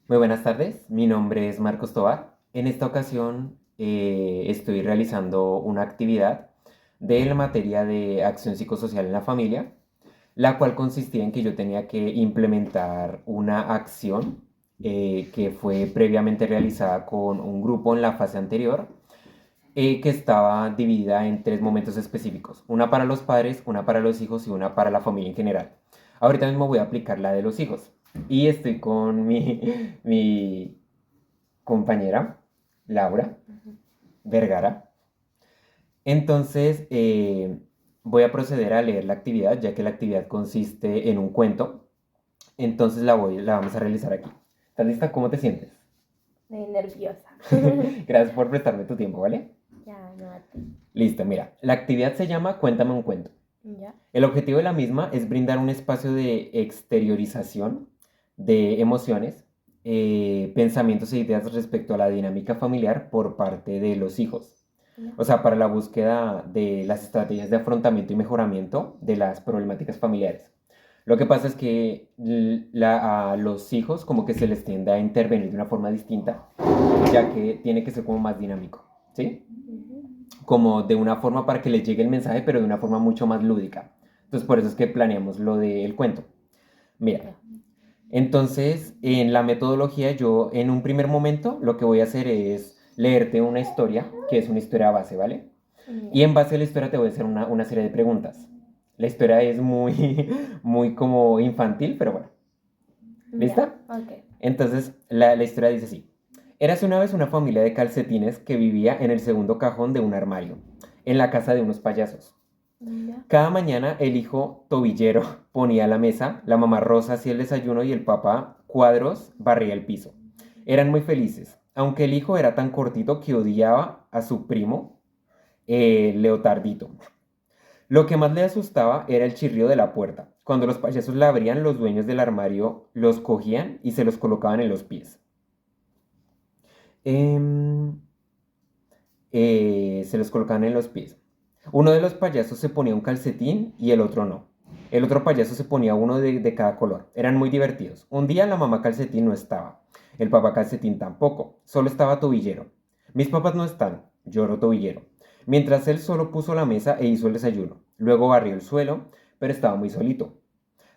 Muy buenas tardes, mi nombre es Marcos Tovar. En esta ocasión estoy realizando una actividad de la materia de acción psicosocial en la familia, la cual consistía en que yo tenía que implementar una acción que fue previamente realizada con un grupo en la fase anterior, que estaba dividida en tres momentos específicos, una para los padres, una para los hijos y una para la familia en general. Ahorita mismo voy a aplicar la de los hijos y estoy con mi compañera, Laura Vergara. Entonces, voy a proceder a leer la actividad, ya que la actividad consiste en un cuento. Entonces la vamos a realizar aquí. ¿Estás lista? ¿Cómo te sientes? Nerviosa. Gracias por prestarme tu tiempo, ¿vale? Ya, no a ti. Listo, mira, la actividad se llama Cuéntame un cuento. Ya. El objetivo de la misma es brindar un espacio de exteriorización de emociones, pensamientos e ideas respecto a la dinámica familiar por parte de los hijos. Ya. O sea, para la búsqueda de las estrategias de afrontamiento y mejoramiento de las problemáticas familiares. Lo que pasa es que a los hijos como que se les tiende a intervenir de una forma distinta, ya que tiene que ser como más dinámico, ¿sí? Ujú. Como de una forma para que les llegue el mensaje, pero de una forma mucho más lúdica. Entonces, por eso es que planeamos lo del cuento. Mira, Ya. entonces, en la metodología, yo en un primer momento lo que voy a hacer es leerte una historia, que es una historia base, ¿vale? Y Ya. en base a la historia te voy a hacer una serie de preguntas. La historia es muy, muy como infantil, pero bueno. Ya. ¿Lista? Ok. Entonces, la historia dice así. Érase una vez una familia de calcetines que vivía en el segundo cajón de un armario, en la casa de unos payasos. Ya. Cada mañana el hijo tobillero ponía la mesa, la mamá Rosa hacía el desayuno y el papá Cuadros barría el piso. Eran muy felices, aunque el hijo era tan cortito que odiaba a su primo, Leotardito. Lo que más le asustaba era el chirrido de la puerta. Cuando los payasos la abrían, los dueños del armario los cogían y se los colocaban en los pies. Em, se los colocaban en los pies. Uno de los payasos se ponía un calcetín y el otro no. El otro payaso se ponía uno de cada color. Eran muy divertidos. Un día la mamá calcetín no estaba. El papá calcetín tampoco. Solo estaba tobillero. Mis papás no están. Lloró tobillero. Mientras él solo puso la mesa e hizo el desayuno. Luego barrió el suelo, pero estaba muy solito.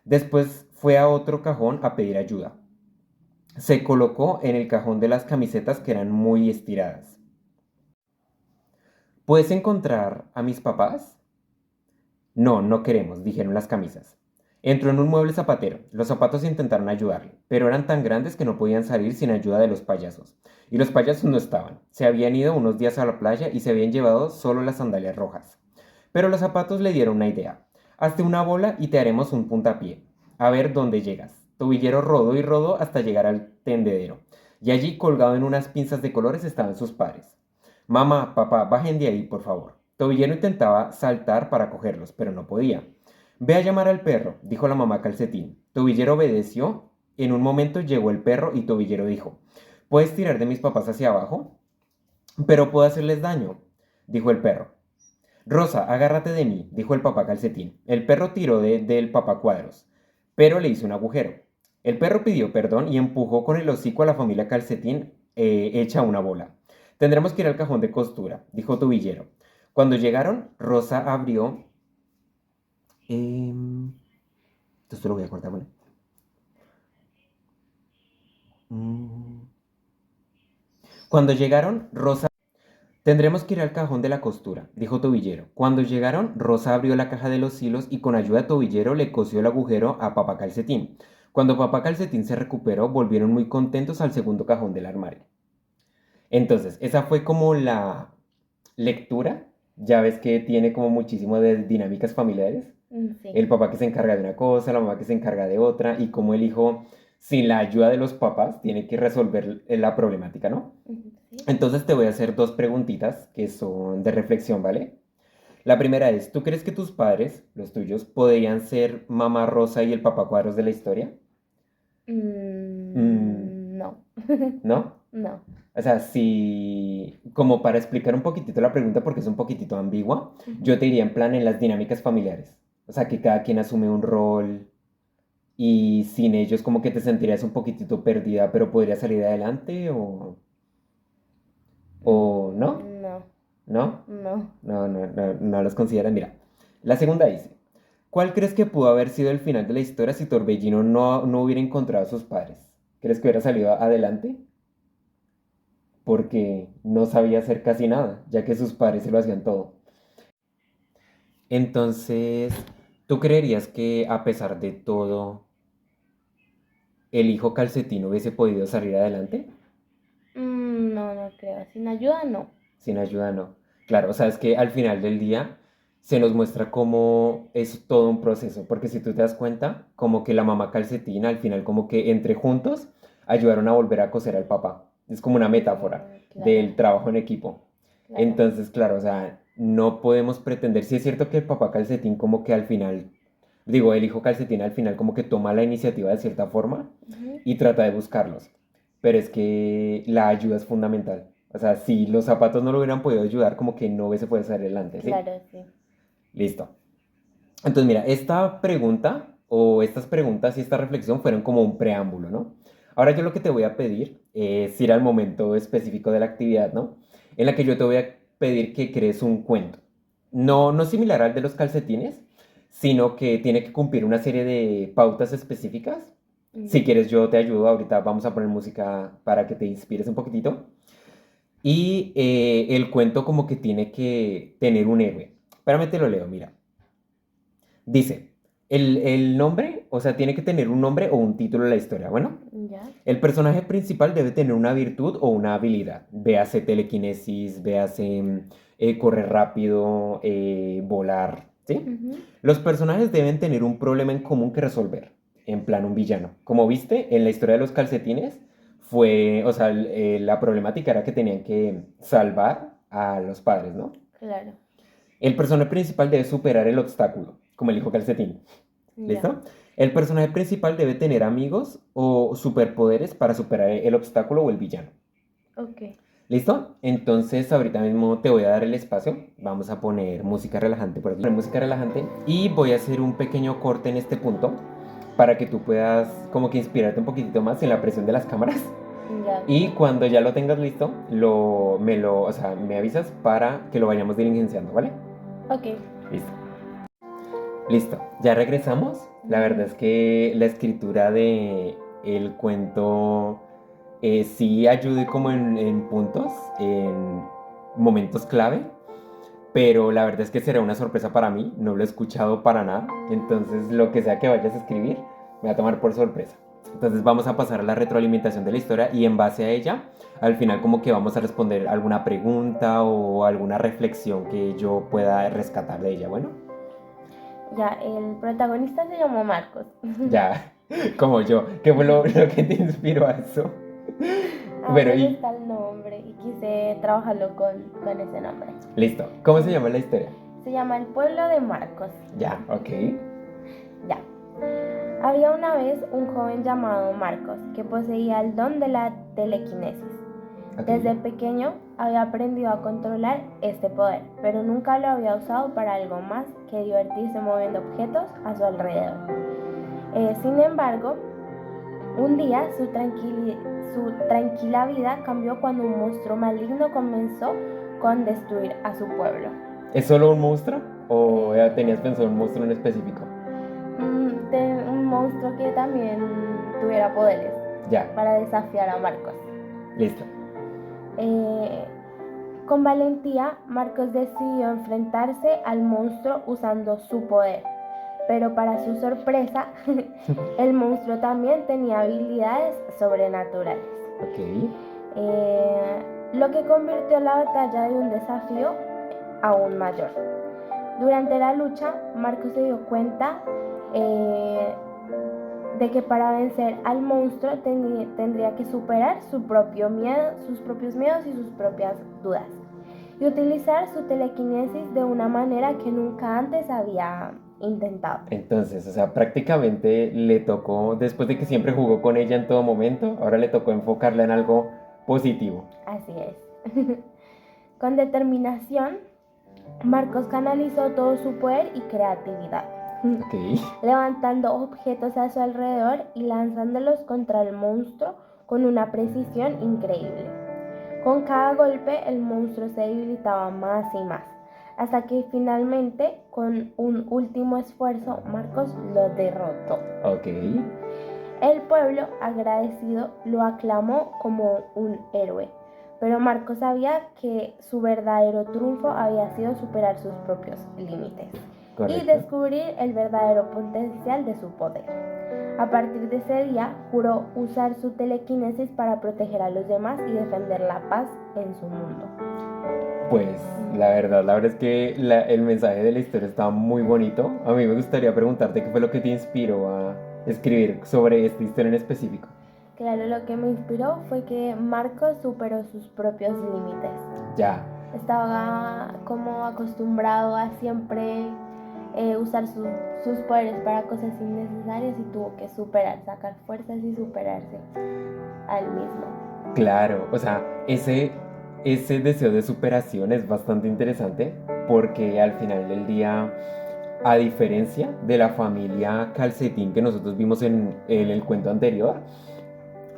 Después fue a otro cajón a pedir ayuda. Se colocó en el cajón de las camisetas que eran muy estiradas. ¿Puedes encontrar a mis papás? No, no queremos, dijeron las camisas. Entró en un mueble zapatero. Los zapatos intentaron ayudarle, pero eran tan grandes que no podían salir sin ayuda de los payasos. Y los payasos no estaban. Se habían ido unos días a la playa y se habían llevado solo las sandalias rojas. Pero los zapatos le dieron una idea. Hazte una bola y te haremos un puntapié. A ver dónde llegas. Tobillero rodó y rodó hasta llegar al tendedero. Y allí, colgado en unas pinzas de colores, estaban sus padres. Mamá, papá, bajen de ahí, por favor. Tobillero intentaba saltar para cogerlos, pero no podía. Ve a llamar al perro, dijo la mamá Calcetín. Tobillero obedeció. En un momento llegó el perro y Tobillero dijo, ¿puedes tirar de mis papás hacia abajo? Pero puedo hacerles daño, dijo el perro. Rosa, agárrate de mí, dijo el papá Calcetín. El perro tiró del papá Cuadros, pero le hizo un agujero. El perro pidió perdón y empujó con el hocico a la familia Calcetín, hecha una bola. Tendremos que ir al cajón de costura, dijo Tobillero. Cuando llegaron, Rosa abrió... esto lo voy a cortar, ¿vale? Mm. Cuando llegaron, Rosa... Tendremos que ir al cajón de la costura, dijo Tobillero. Cuando llegaron, Rosa abrió la caja de los hilos y con ayuda de Tobillero le cosió el agujero a Papá Calcetín. Cuando Papá Calcetín se recuperó, volvieron muy contentos al segundo cajón del armario. Entonces, esa fue como la lectura. Ya ves que tiene como muchísimo de dinámicas familiares. Sí. El papá que se encarga de una cosa, la mamá que se encarga de otra, y como el hijo, sin la ayuda de los papás, tiene que resolver la problemática, ¿no? Sí. Entonces te voy a hacer dos preguntitas que son de reflexión, ¿vale? La primera es, ¿tú crees que tus padres, los tuyos, podrían ser mamá Rosa y el papá Cuadros de la historia? Mm, No. ¿no? No. O sea, si, como para explicar un poquitito la pregunta, porque es un poquitito ambigua, Ujú. yo te diría en plan en las dinámicas familiares. O sea, que cada quien asume un rol y sin ellos como que te sentirías un poquitito perdida, pero podrías salir adelante o no, No, ¿no? no. No los consideran. Mira, la segunda dice, ¿cuál crees que pudo haber sido el final de la historia si Torbellino no hubiera encontrado a sus padres? ¿Crees que hubiera salido adelante? Porque no sabía hacer casi nada, ya que sus padres se lo hacían todo. Entonces, ¿tú creerías que a pesar de todo, el hijo Calcetín hubiese podido salir adelante? No, no creo. Sin ayuda, no. Sin ayuda, no. Claro, o sea, es que al final del día se nos muestra cómo es todo un proceso, porque si tú te das cuenta, como que la mamá Calcetín al final como que entre juntos ayudaron a volver a coser al papá. Es como una metáfora Claro, del trabajo en equipo. claro. Entonces, claro, o sea, no podemos pretender, si es cierto que el papá Calcetín como que al final, digo, el hijo Calcetín al final como que toma la iniciativa de cierta forma Ujú. y trata de buscarlos, pero es que la ayuda es fundamental. O sea, si los zapatos no lo hubieran podido ayudar, como que no hubiese podido salir adelante, ¿sí? Claro, sí. Listo. Entonces, mira, esta pregunta o estas preguntas y esta reflexión fueron como un preámbulo, ¿no? Ahora yo lo que te voy a pedir es ir al momento específico de la actividad, ¿no? En la que yo te voy a pedir que crees un cuento. No similar al de los calcetines, sino que tiene que cumplir una serie de pautas específicas. Si Ya. quieres, yo te ayudo. Ahorita vamos a poner música para que te inspires un poquitito. Y el cuento como que tiene que tener un héroe. Espérame, te lo leo, mira. Dice, el nombre, o sea, tiene que tener un nombre o un título de la historia. Bueno, Ya. el personaje principal debe tener una virtud o una habilidad. Véase telequinesis, véase correr rápido, volar, ¿sí? Ujú. Los personajes deben tener un problema en común que resolver, en plan un villano. Como viste, en la historia de los calcetines fue, o sea, la problemática era que tenían que salvar a los padres, ¿no? Claro. El personaje principal debe superar el obstáculo, como el hijo calcetín. Ya. ¿Listo? El personaje principal debe tener amigos o superpoderes para superar el obstáculo o el villano. Ok. ¿Listo? Entonces ahorita mismo te voy a dar el espacio. Vamos a poner música relajante por aquí. Poner música relajante. Y voy a hacer un pequeño corte en este punto para que tú puedas como que inspirarte un poquitito más en la presión de las cámaras. Ya. Y cuando ya lo tengas listo, o sea, me avisas para que lo vayamos diligenciando, ¿vale? Ok. Listo. Listo, ya regresamos. La verdad es que la escritura de el cuento sí ayude como en puntos, en momentos clave, pero la verdad es que será una sorpresa para mí. No lo he escuchado para nada, entonces lo que sea que vayas a escribir me va a tomar por sorpresa. Entonces vamos a pasar a la retroalimentación de la historia y en base a ella, al final como que vamos a responder alguna pregunta o alguna reflexión que yo pueda rescatar de ella. Bueno. Ya, el protagonista se llamó Marcos. Ya, como yo. ¿Qué fue lo que te inspiró a eso? Bueno, Me y gusta el nombre y quise trabajarlo con ese nombre. listo. ¿Cómo se llama la historia? Se llama El pueblo de Marcos. Ya, ok. Ya. Había una vez un joven llamado Marcos que poseía el don de la telequinesis. Ok. Desde pequeño había aprendido a controlar este poder, pero nunca lo había usado para algo más que divertirse moviendo objetos a su alrededor. Sin embargo, un día su tranquila vida cambió cuando un monstruo maligno comenzó con destruir a su pueblo. ¿Es solo un monstruo? ¿O ya Eh, tenías pensado un monstruo en específico? un monstruo que también tuviera poderes Ya, para desafiar a Marcos. listo. Eh, con valentía, Marcos decidió enfrentarse al monstruo usando su poder, pero para su sorpresa, el monstruo también tenía habilidades sobrenaturales, Ok. lo que convirtió la batalla de un desafío aún mayor. Durante la lucha, Marcos se dio cuenta de que para vencer al monstruo tendría que superar su propio miedo, sus propios miedos y sus propias dudas, y utilizar su telequinesis de una manera que nunca antes había intentado. Entonces, o sea, prácticamente le tocó, después de que siempre jugó con ella en todo momento, ahora le tocó enfocarla en algo positivo. Así es. Con determinación, Marcos canalizó todo su poder y creatividad. Ok. levantando objetos a su alrededor y lanzándolos contra el monstruo con una precisión increíble. Con cada golpe el monstruo se debilitaba más y más, hasta que finalmente, con un último esfuerzo, Marcos lo derrotó. Ok. El pueblo, agradecido, lo aclamó como un héroe, pero Marcos sabía que su verdadero triunfo había sido superar sus propios límites y Correcto. descubrir el verdadero potencial de su poder. A partir de ese día, juró usar su telequinesis para proteger a los demás y defender la paz en su mundo. Pues la verdad es que el mensaje de la historia está muy bonito. A mí me gustaría preguntarte qué fue lo que te inspiró a escribir sobre esta historia en específico. Claro, lo que me inspiró fue que Marcos superó sus propios límites. Ya, Estaba como acostumbrado a siempre usar sus poderes para cosas innecesarias y tuvo que sacar fuerzas y superarse al mismo. claro. O sea, ese deseo de superación es bastante interesante porque al final del día, a diferencia de la familia Calcetín que nosotros vimos en el cuento anterior,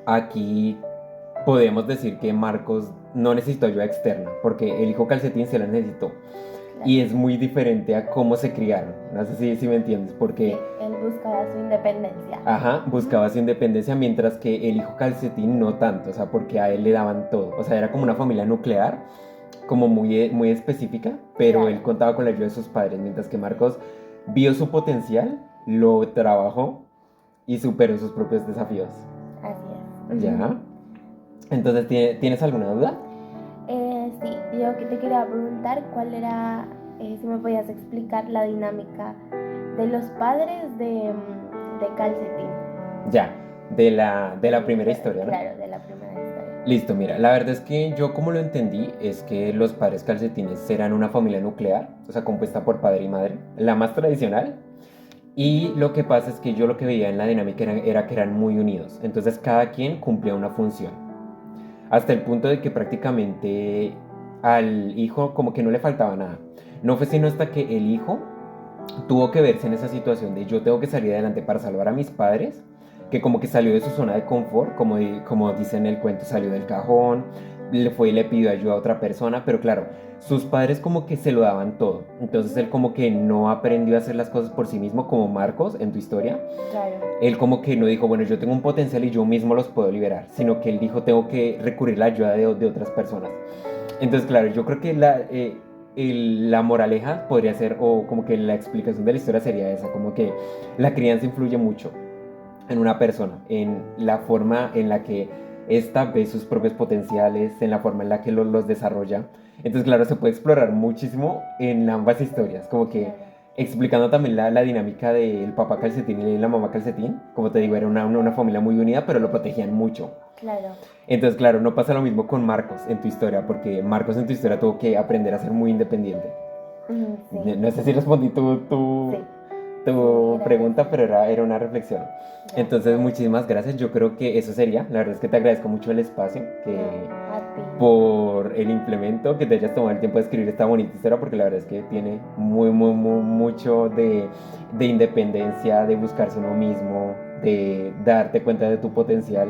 aquí podemos decir que Marcos no necesitó ayuda externa, porque el hijo Calcetín se la necesitó. Y es muy diferente a cómo se criaron. No sé si me entiendes, Sí, porque, él buscaba su independencia. ajá, buscaba su independencia, mientras que el hijo Calcetín no tanto, o sea, porque a él le daban todo. O sea, era como una familia nuclear, como muy específica, pero él Claro. contaba con la ayuda de sus padres, mientras que Marcos vio su potencial, lo trabajó y superó sus propios desafíos. Así es. ¿Ya? Entonces, ¿tienes alguna duda? Sí, yo que te quería preguntar cuál era, si me podías explicar la dinámica de los padres de Calcetín. Ya, de la primera historia, ¿no? Claro, de la primera historia. Listo, mira, la verdad es que yo como lo entendí es que los padres calcetines eran una familia nuclear, o sea, compuesta por padre y madre, la más tradicional, y lo que pasa es que yo lo que veía en la dinámica era que eran muy unidos, entonces cada quien cumplía una función, hasta el punto de que prácticamente al hijo como que no le faltaba nada. No fue sino hasta que el hijo tuvo que verse en esa situación de yo tengo que salir adelante para salvar a mis padres, que como que salió de su zona de confort, como dice en el cuento, salió del cajón, le fue y le pidió ayuda a otra persona, pero claro, sus padres como que se lo daban todo, entonces él como que no aprendió a hacer las cosas por sí mismo como Marcos en tu historia, Claro. él como que no dijo, bueno, yo tengo un potencial y yo mismo los puedo liberar, sino que él dijo, tengo que recurrir a la ayuda de otras personas. Entonces, claro, yo creo que la moraleja podría ser, o como que la explicación de la historia sería esa, como que la crianza influye mucho en una persona, en la forma en la que ésta ve sus propios potenciales, en la forma en la que los desarrolla. Entonces, claro, se puede explorar muchísimo en ambas historias, como que Claro. explicando también la dinámica del papá calcetín y la mamá calcetín. Como te digo, era una familia muy unida, pero lo protegían mucho. Claro. Entonces, claro, no pasa lo mismo con Marcos en tu historia, porque Marcos en tu historia tuvo que aprender a ser muy independiente. Sí. No sé si respondí Sí. tu Era pregunta, eso. pero era una reflexión. Entonces, muchísimas gracias. Yo creo que eso sería. La verdad es que te agradezco mucho el espacio, que No, a ti. por el implemento, que te hayas tomado el tiempo de escribir esta bonita historia, porque la verdad es que tiene mucho de independencia, de buscarse uno mismo, de darte cuenta de tu potencial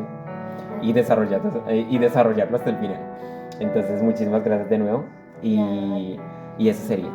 y desarrollarlo hasta el final. Entonces, muchísimas gracias de nuevo Nada, a ti. y eso sería.